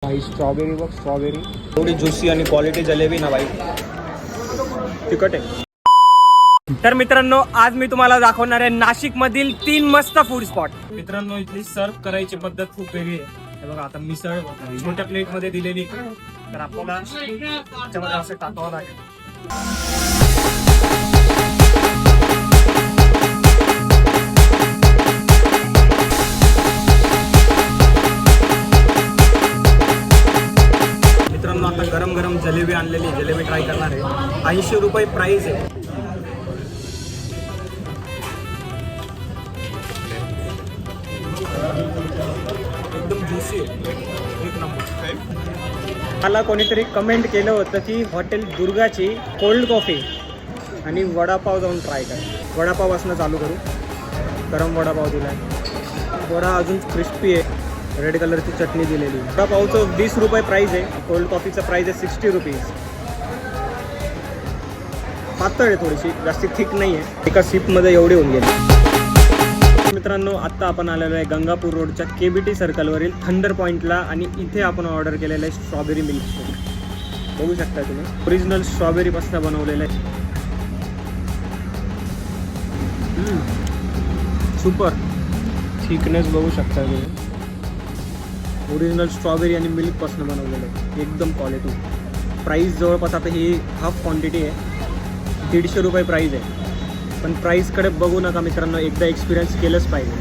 भाई स्ट्रॉबेरी बघ, स्ट्रॉबेरी थोडी ज्युसी आणि क्वालिटी जलेबी ना भाई, तिखट आहे. तर मित्रांनो, आज मी तुम्हाला दाखवणार आहे नाशिक मधील 3 मस्त फूड स्पॉट. मित्रांनो, इथली सर्व करायची पद्धत खूप वेगळी आहे. हे बघा, आता मिसळ छोट्या प्लेट मध्ये दिलेली, तर आपल्याला त्याच्यामध्ये असं टाकावं लागेल. मित्रांनो, आता गरम गरम जलेबी आणलेली, जलेबी ट्राय करणार आहे. 80 रुपये प्राइस आहे. एकदम ज्युसी आहे, एक नंबर. मला कोणीतरी कमेंट केलं होतं की हॉटेल दुर्गाची कोल्ड कॉफी आणि वडापाव जाऊन ट्राय करा. वडापाव असणं चालू करू. गरम वडापाव दिला आहे, वडा अजून क्रिस्पी आहे, रेड कलरची चटणी दिलेली. वडापावचं 20 रुपये प्राईस आहे, कोल्ड कॉफीचं प्राईस आहे 60 रुपीज. पातळ आहे थोडीशी, जास्ती थिक नाही आहे. एका सिपमध्ये एवढी होऊन गेली. मित्रांनो, आत्ता आपण आलेलो आहे गंगापूर रोडच्या KBT सर्कलवरील थंडर पॉईंटला आणि इथे आपण ऑर्डर केलेलं आहे स्ट्रॉबेरी मिल्क शेक. बघू शकता तुम्ही, ओरिजिनल स्ट्रॉबेरीपासून बनवलेलं आहे. सुपर थिकनेस बघू शकता तुम्ही. ओरिजिनल स्ट्रॉबेरी आणि मिल्कपासून बनवलेलं आहे, एकदम क्वालिटी. प्राईस जवळपास आता ही हाफ क्वांटिटी आहे, 150 रुपये प्राईस आहे. पण प्राईसकडे बघू नका मित्रांनो, एकदा एक्सपिरियन्स केलंच पाहिजे.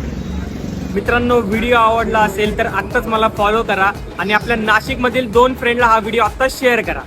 मित्रांनो, व्हिडिओ आवडला असेल तर आत्ताच मला फॉलो करा आणि आपल्या नाशिकमधील 2 फ्रेंडला हा व्हिडिओ आत्ताच शेअर करा.